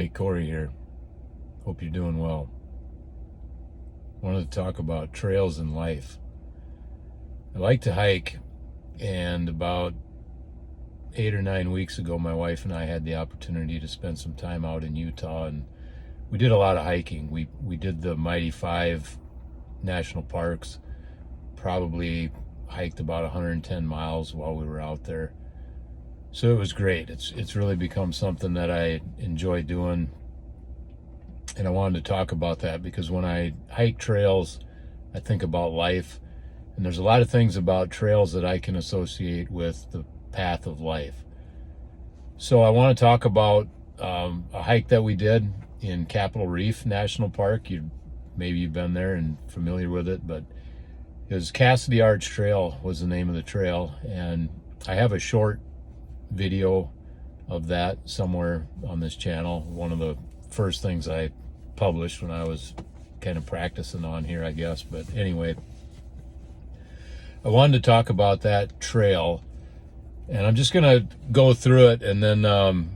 Hey, Corey here. Hope you're doing well. Wanted to talk about trails in life. I like to hike, and about 8 or 9 weeks ago, my wife and I had the opportunity to spend some time out in Utah, and we did a lot of hiking. We did the Mighty Five national parks, probably hiked about 110 miles while we were out there. So it was great. It's really become something that I enjoy doing. And I wanted to talk about that because when I hike trails, I think about life. And there's a lot of things about trails that I can associate with the path of life. So I want to talk about a hike that we did in Capitol Reef National Park. Maybe you've been there and familiar with it, but it was Cassidy Arch Trail was the name of the trail. And I have a short video of that somewhere on this channel. One of the first things I published when I was kind of practicing on here, I guess. But anyway, I wanted to talk about that trail, and I'm just gonna go through it, and then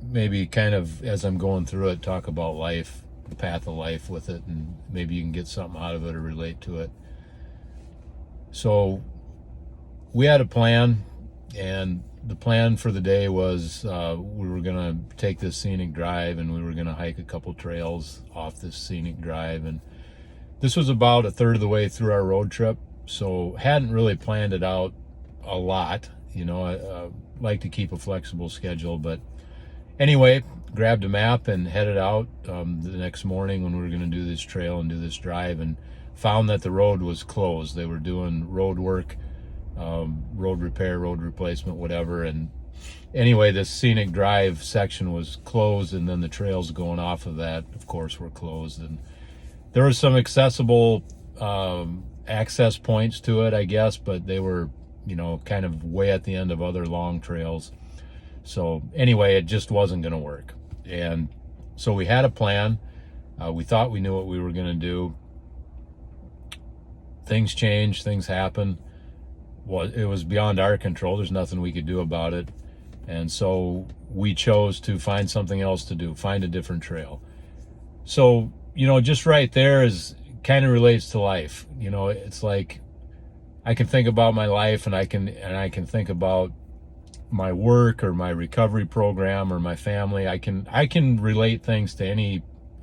maybe kind of as I'm going through it, talk about life, the path of life with it, and maybe you can get something out of it or relate to it. So we had a plan, and the plan for the day was we were going to take this scenic drive, and we were going to hike a couple trails off this scenic drive. And this was about a third of the way through our road trip, so hadn't really planned it out a lot. I like to keep a flexible schedule. But anyway, grabbed a map and headed out the next morning when we were going to do this trail and do this drive, and found that the road was closed. They were doing road work, road repair, road replacement, whatever. And anyway, this scenic drive section was closed, and then the trails going off of that, of course, were closed. And there were some accessible access points to it, I guess, but they were, kind of way at the end of other long trails. So anyway, it just wasn't going to work. And so we had a plan. We thought we knew what we were going to do. Things changed, things happened. Well, it was beyond our control. There's nothing we could do about it. And so we chose to find something else to do, find a different trail. So, just right there is kind of relates to life. It's like I can think about my life, and I can think about my work or my recovery program or my family. I can relate things to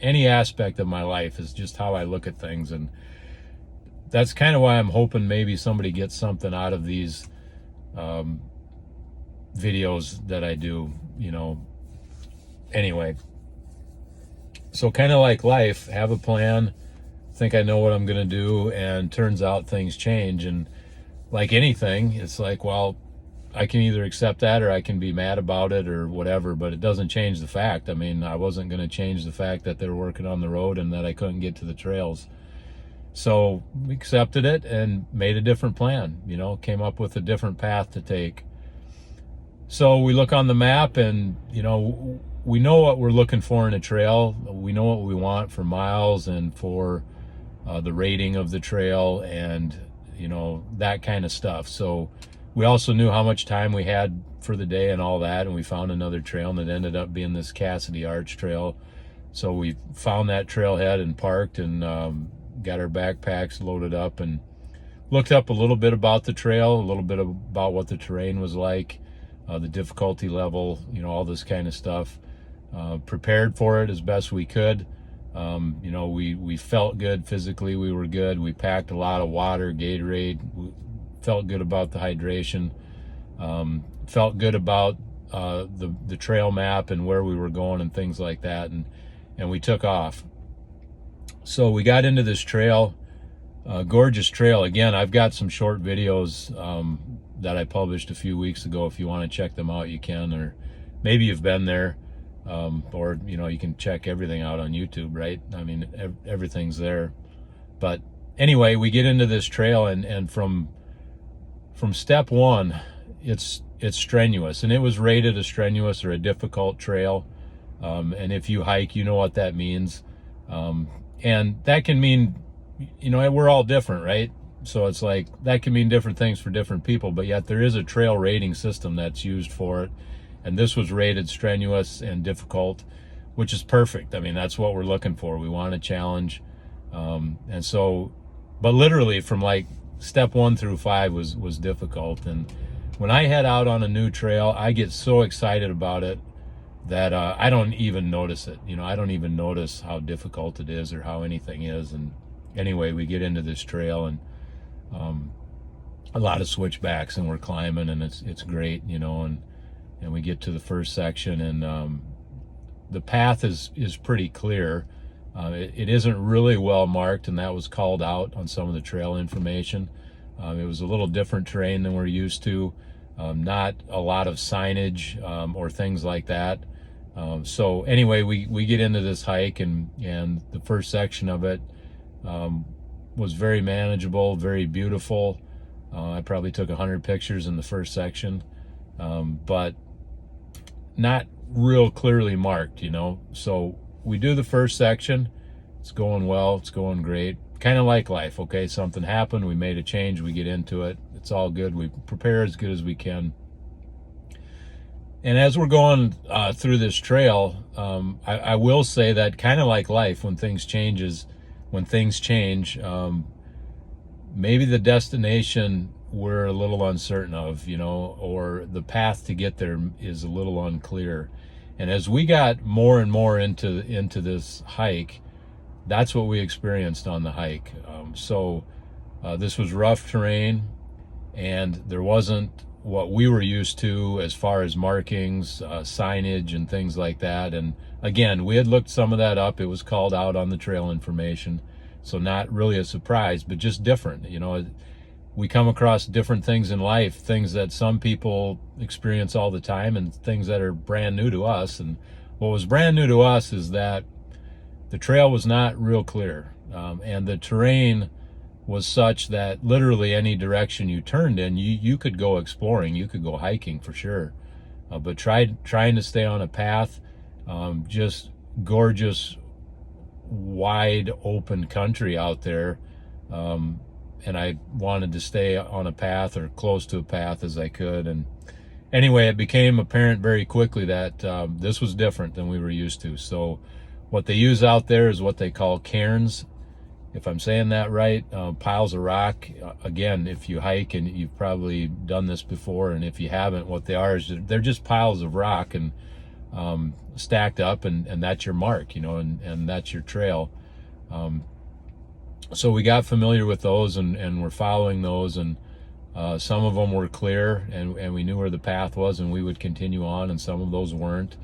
any aspect of my life. Is just how I look at things. And that's kind of why I'm hoping maybe somebody gets something out of these videos that I do, Anyway, so kind of like life, have a plan, think I know what I'm going to do, and turns out things change. And like anything, it's like, well, I can either accept that or I can be mad about it or whatever, but it doesn't change the fact. I mean, I wasn't going to change the fact that they were working on the road and that I couldn't get to the trails. So we accepted it and made a different plan, came up with a different path to take. So we look on the map, and, we know what we're looking for in a trail. We know what we want for miles and for the rating of the trail and, that kind of stuff. So we also knew how much time we had for the day and all that. And we found another trail, and it ended up being this Cassidy Arch Trail. So we found that trailhead and parked, and got our backpacks loaded up and looked up a little bit about the trail, a little bit about what the terrain was like, the difficulty level, all this kind of stuff. Prepared for it as best we could. We felt good physically. We were good. We packed a lot of water, Gatorade. We felt good about the hydration. Felt good about the trail map and where we were going and things like that. And we took off. So we got into this trail, gorgeous trail. Again, I've got some short videos that I published a few weeks ago. If you want to check them out, you can, or maybe you've been there, or, you can check everything out on YouTube, right? I mean, everything's there. But anyway, we get into this trail, and from step one, it's strenuous, and it was rated a strenuous or a difficult trail. And if you hike, you know what that means. And that can mean, we're all different, right? So it's like, that can mean different things for different people, but yet there is a trail rating system that's used for it. And this was rated strenuous and difficult. which is perfect. I mean, that's what we're looking for. We want a challenge. And so, but literally from like step 1 through 5 was difficult. And when I head out on a new trail, I get so excited about it that I don't even notice it. I don't even notice how difficult it is or how anything is. And anyway, we get into this trail, and a lot of switchbacks, and we're climbing, and it's great, and we get to the first section, and the path is pretty clear. It isn't really well marked, and that was called out on some of the trail information. It was a little different terrain than we're used to. Not a lot of signage or things like that. So anyway, we get into this hike, and the first section of it was very manageable, very beautiful. I probably took 100 pictures in the first section, but not real clearly marked, So we do the first section. It's going well. It's going great. Kind of like life, okay? Something happened. We made a change. We get into it. It's all good. We prepare as good as we can. And as we're going through this trail, I will say that kind of like life, when things change, maybe the destination we're a little uncertain of, or the path to get there is a little unclear. And as we got more and more into this hike, that's what we experienced on the hike. So this was rough terrain, and there wasn't what we were used to as far as markings, signage, and things like that. And again, we had looked some of that up. It was called out on the trail information. So not really a surprise, but just different. We come across different things in life, things that some people experience all the time, and things that are brand new to us. And what was brand new to us is that the trail was not real clear. And the terrain was such that literally any direction you turned in, you could go exploring, you could go hiking for sure. But trying to stay on a path, just gorgeous, wide open country out there. And I wanted to stay on a path or close to a path as I could. And anyway, it became apparent very quickly that this was different than we were used to. So what they use out there is what they call cairns, if I'm saying that right, piles of rock. Again, if you hike, and you've probably done this before, and if you haven't, what they are is they're just piles of rock and stacked up, and that's your mark, and that's your trail. So we got familiar with those, and we're following those, and some of them were clear, and we knew where the path was, and we would continue on, and some of those weren't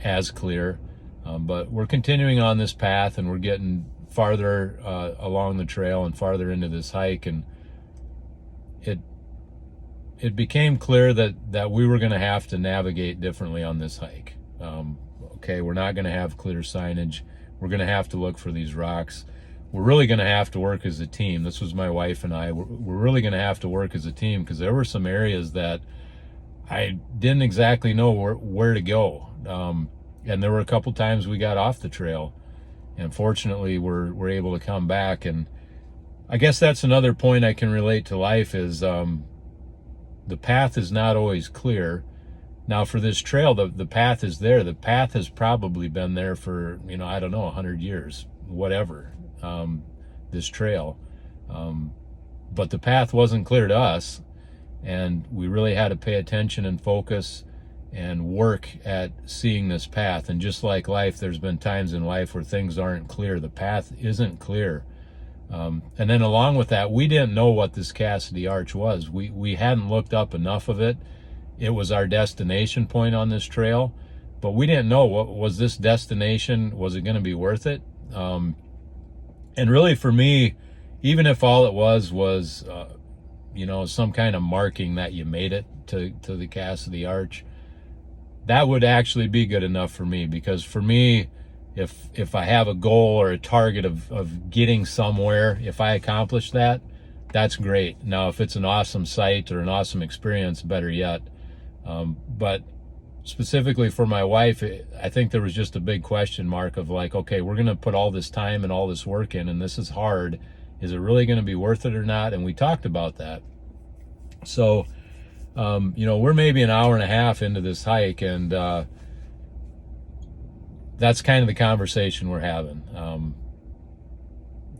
as clear. But we're continuing on this path, and we're getting farther along the trail and farther into this hike, and it became clear that we were going to have to navigate differently on this hike. Okay, we're not going to have clear signage. We're going to have to look for these rocks. We're really going to have to work as a team. This was my wife and I. We're really going to have to work as a team, because there were some areas that I didn't exactly know where to go. And there were a couple times we got off the trail, and fortunately we're able to come back. And I guess that's another point I can relate to life is the path is not always clear. Now for this trail, the path is there. The path has probably been there for, I don't know, 100 years, whatever, this trail. But the path wasn't clear to us, and we really had to pay attention and focus and work at seeing this path. And just like life, there's been times in life where things aren't clear. The path isn't clear. And then along with that, we didn't know what this Cassidy Arch was. We hadn't looked up enough of it. It was our destination point on this trail, but we didn't know what was this destination. Was it going to be worth it? And really for me, even if all it was some kind of marking that you made it to the Cassidy Arch, that would actually be good enough for me. Because for me, if I have a goal or a target of getting somewhere, if I accomplish that, that's great. Now, if it's an awesome site or an awesome experience, better yet. But specifically for my wife, I think there was just a big question mark of like, okay, we're going to put all this time and all this work in, and this is hard. Is it really going to be worth it or not? And we talked about that. So, we're maybe an hour and a half into this hike, and that's kind of the conversation we're having.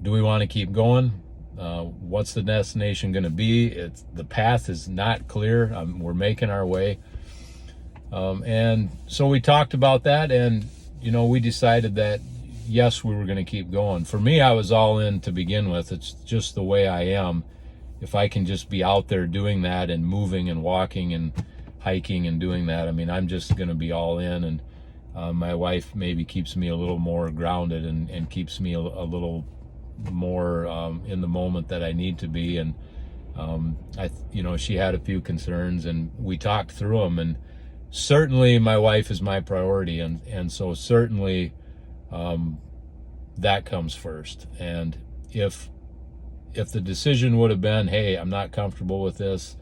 Do we want to keep going? What's the destination going to be? The path is not clear. We're making our way. And so we talked about that, and, we decided that, yes, we were going to keep going. For me, I was all in to begin with. It's just the way I am. If I can just be out there doing that and moving and walking and hiking and doing that, I'm just going to be all in. And my wife maybe keeps me a little more grounded and keeps me a little more in the moment that I need to be. And she had a few concerns, and we talked through them. And certainly my wife is my priority, and so certainly that comes first. And if the decision would have been, hey, I'm not comfortable with this,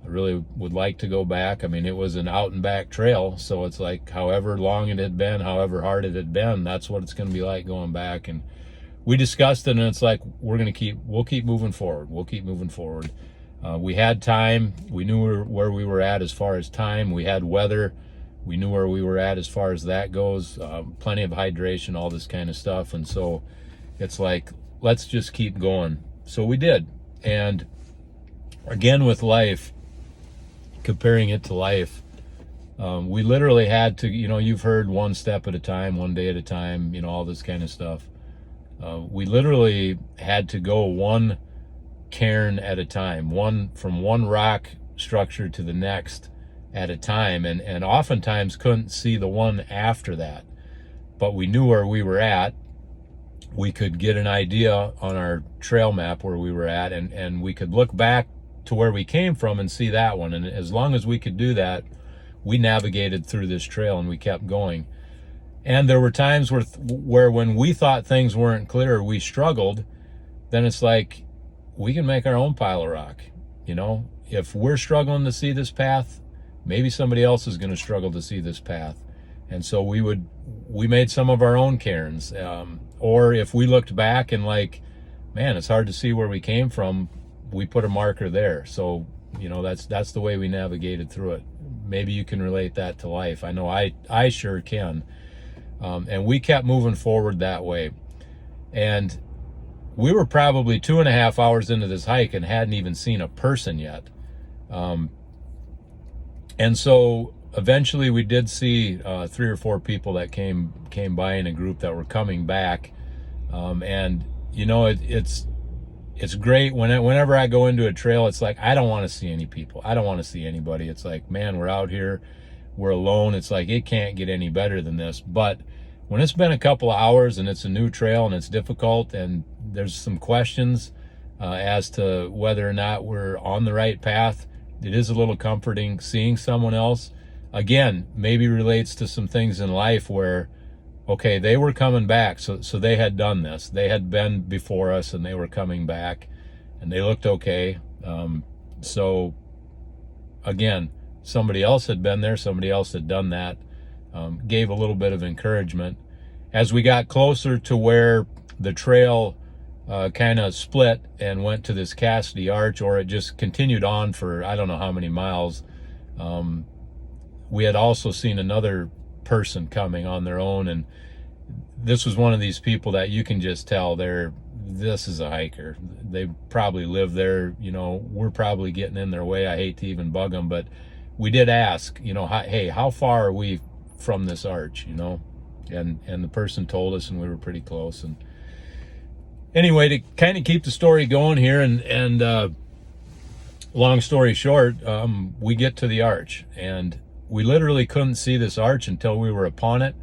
I really would like to go back. It was an out and back trail, so it's like however long it had been, however hard it had been, that's what it's going to be like going back. And we discussed it, and it's like we'll keep moving forward. We'll keep moving forward. We had time. We knew where we were at as far as time. We had weather. We knew where we were at as far as that goes. Plenty of hydration, all this kind of stuff. And so it's like, let's just keep going. So we did. And again, with life, comparing it to life, we literally had to, you've heard one step at a time, one day at a time, all this kind of stuff. We literally had to go one cairn at a time, from one rock structure to the next at a time, and oftentimes couldn't see the one after that. But we knew where we were at. We could get an idea on our trail map where we were at, and we could look back to where we came from and see that one. And as long as we could do that, we navigated through this trail and we kept going. And there were times where when we thought things weren't clear, we struggled. Then it's like, we can make our own pile of rock. If we're struggling to see this path, maybe somebody else is going to struggle to see this path. And so we made some of our own cairns. Or if we looked back and like, man, it's hard to see where we came from, we put a marker there. So, that's the way we navigated through it. Maybe you can relate that to life. I know I sure can. And we kept moving forward that way. And we were probably 2.5 hours into this hike and hadn't even seen a person yet. And so eventually we did see 3 or 4 people that came by in a group that were coming back. And it's great whenever I go into a trail, it's like, I don't want to see any people. I don't want to see anybody. It's like, man, we're out here, we're alone. It's like, it can't get any better than this. But when it's been a couple of hours and it's a new trail and it's difficult and there's some questions as to whether or not we're on the right path, it is a little comforting seeing someone else. Again, maybe relates to some things in life where, okay, they were coming back, so they had done this. They had been before us and they were coming back and they looked okay. So again, somebody else had been there, somebody else had done that. Gave a little bit of encouragement. As we got closer to where the trail kind of split and went to this Cassidy Arch, or it just continued on for I don't know how many miles, we had also seen another person coming on their own, and this was one of these people that you can just tell this is a hiker. They probably live there. We're probably getting in their way. I hate to even bug them, but we did ask, hey, how far are we from this arch, and the person told us, and we were pretty close. And anyway, to kind of keep the story going here, and long story short, we get to the arch, and we literally couldn't see this arch until we were upon it.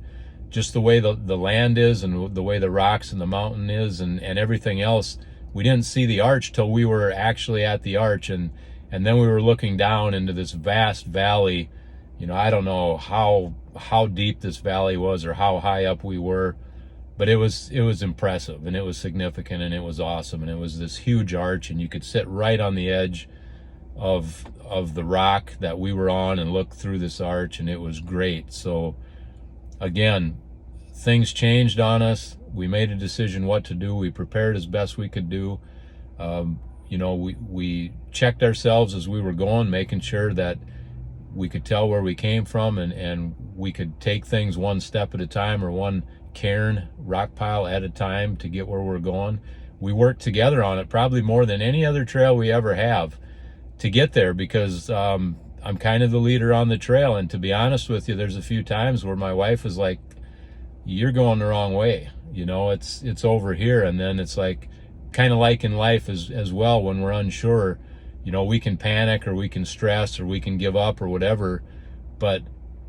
Just the way the land is and the way the rocks and the mountain is and everything else, we didn't see the arch till we were actually at the arch, and then we were looking down into this vast valley. I don't know how deep this valley was or how high up we were, but it was impressive, and it was significant, and it was awesome, and it was this huge arch, and you could sit right on the edge of the rock that we were on and look through this arch, and it was great. So again, things changed on us. We made a decision what to do. We prepared as best we could do. We checked ourselves as we were going, making sure that we could tell where we came from, and we could take things one step at a time, or one cairn rock pile at a time to get where we're going. We worked together on it probably more than any other trail we ever have to get there, because I'm kind of the leader on the trail. And to be honest with you, there's a few times where my wife is like, you're going the wrong way, it's over here. And then it's like, kind of like in life as well, when we're unsure, we can panic, or we can stress, or we can give up, or whatever. But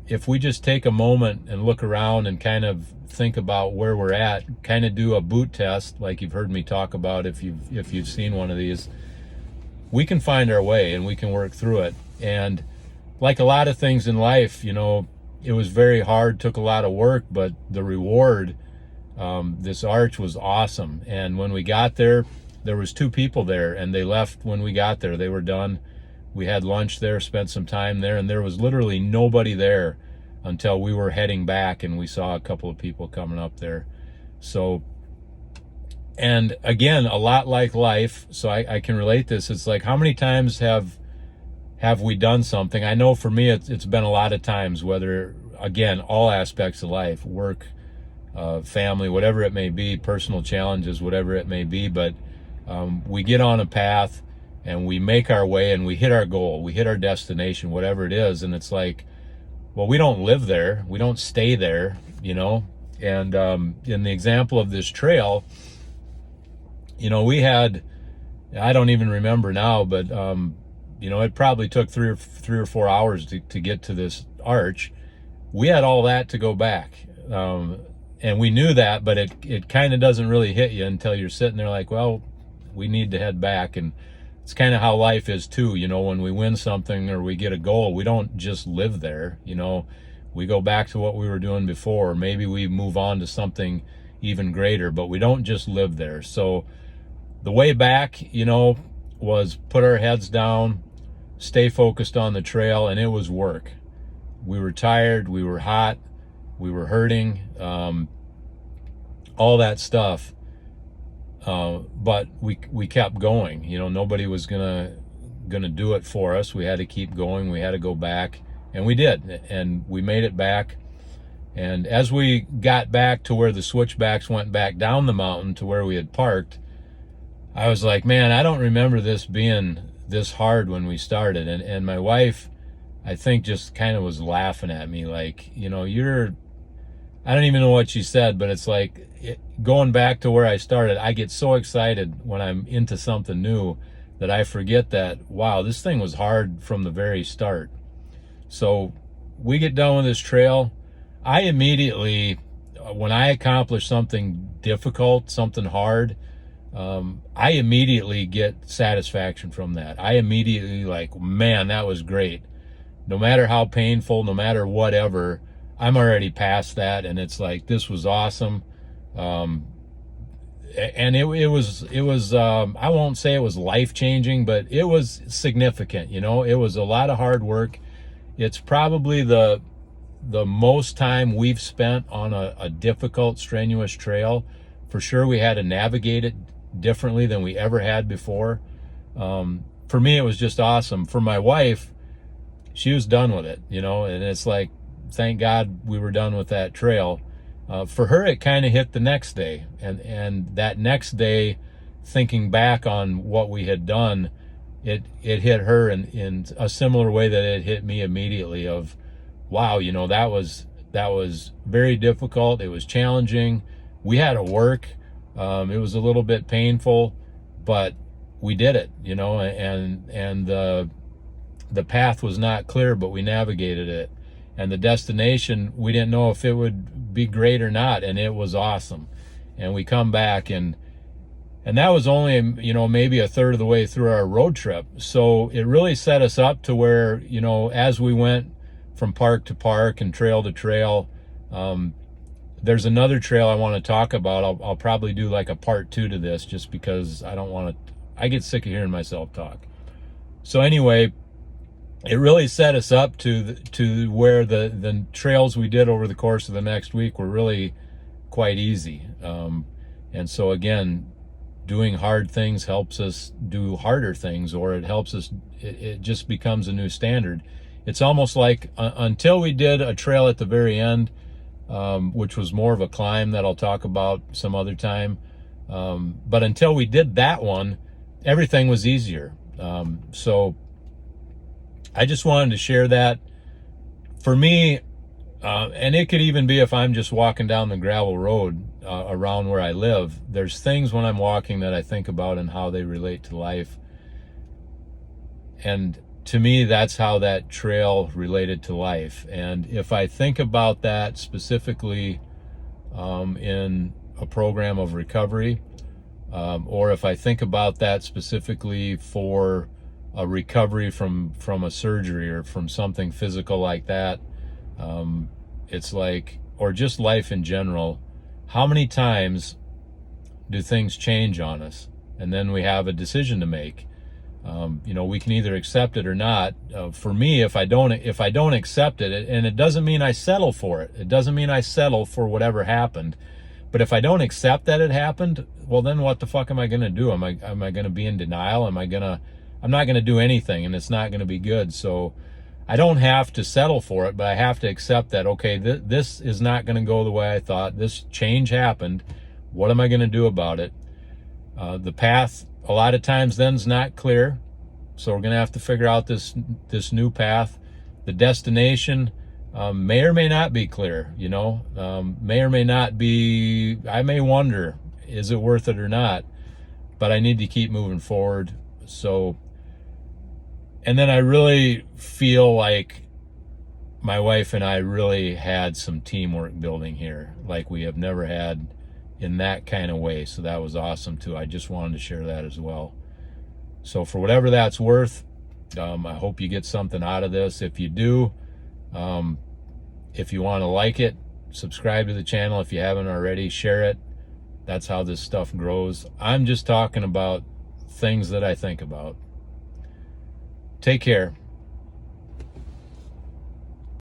if we just take a moment and look around and kind of think about where we're at, kind of do a boot test, like you've heard me talk about, if you've seen one of these, we can find our way and we can work through it. And like a lot of things in life, it was very hard, took a lot of work, but the reward, this arch was awesome. And when we got there was 2 people there, and they left when we got there. They were done. We had lunch there, spent some time there, and there was literally nobody there until we were heading back, and we saw a couple of people coming up there. So, and again, a lot like life, so I can relate this. It's like, how many times have we done something? I know for me, it's been a lot of times, whether, again, all aspects of life, work, family, whatever it may be, personal challenges, whatever it may be, but we get on a path, and we make our way, and we hit our goal, we hit our destination, whatever it is. And it's like, well, we don't live there, we don't stay there, and in the example of this trail, we had, I don't even remember now, but it probably took three or 4 hours to get to this arch. We had all that to go back, and we knew that, but it kind of doesn't really hit you until you're sitting there like, well, we need to head back. And it's kind of how life is too. When we win something or we get a goal, we don't just live there. We go back to what we were doing before. Maybe we move on to something even greater, but we don't just live there. So the way back, was put our heads down, stay focused on the trail, and it was work. We were tired, we were hot, we were hurting, all that stuff. But we kept going. Nobody was gonna do it for us. We had to keep going. We had to go back, and we did. And we made it back. And as we got back to where the switchbacks went back down the mountain to where we had parked, I was like, man, I don't remember this being this hard when we started. And my wife, I think, just kind of was laughing at me like, I don't even know what she said, but it's like, going back to where I started, I get so excited when I'm into something new that I forget that, wow, this thing was hard from the very start. So we get done with this trail. I immediately, when I accomplish something difficult, something hard, I immediately get satisfaction from that. I immediately like, man, that was great. No matter how painful, no matter whatever, I'm already past that, and it's like, this was awesome. And it was I won't say it was life-changing, but it was significant. It was a lot of hard work. It's probably the most time we've spent on a difficult, strenuous trail. For sure, we had to navigate it differently than we ever had before. For me, it was just awesome. For my wife, she was done with it, and it's like, thank God we were done with that trail. For her, it kind of hit the next day, and that next day, thinking back on what we had done, it hit her in a similar way that it hit me immediately. Of, wow, that was very difficult. It was challenging. We had to work. It was a little bit painful, but we did it. And the path was not clear, but we navigated it. And the destination, we didn't know if it would be great or not, and it was awesome. And we come back, and that was only, maybe a third of the way through our road trip. So it really set us up to where, as we went from park to park and trail to trail, there's another trail I want to talk about. I'll probably do like a part 2 to this, just because I get sick of hearing myself talk. So anyway, it really set us up to where the trails we did over the course of the next week were really quite easy. And so again, doing hard things helps us do harder things, or it helps us, it just becomes a new standard. It's almost like until we did a trail at the very end, which was more of a climb that I'll talk about some other time. But until we did that one, everything was easier. So I just wanted to share that. For me, and it could even be if I'm just walking down the gravel road around where I live, there's things when I'm walking that I think about and how they relate to life. And to me, that's how that trail related to life. And if I think about that specifically in a program of recovery, or if I think about that specifically for a recovery from a surgery or from something physical like that, it's like, or just life in general, how many times do things change on us? And then we have a decision to make. We can either accept it or not. For me, if I don't accept it, and it doesn't mean I settle for it. It doesn't mean I settle for whatever happened. But if I don't accept that it happened, well, then what the fuck am I going to do? Am I going to be in denial? I'm not going to do anything, and it's not going to be good. So I don't have to settle for it, but I have to accept that, okay, this is not going to go the way I thought. This change happened. What am I going to do about it? The path a lot of times then's not clear, so we're going to have to figure out this new path. The destination may or may not be clear, may or may not be. I may wonder, is it worth it or not? But I need to keep moving forward. So, and then I really feel like my wife and I really had some teamwork building here, like we have never had in that kind of way. So that was awesome too. I just wanted to share that as well. So for whatever that's worth, I hope you get something out of this. If you do, if you want to like it, subscribe to the channel. If you haven't already, share it. That's how this stuff grows. I'm just talking about things that I think about. Take care.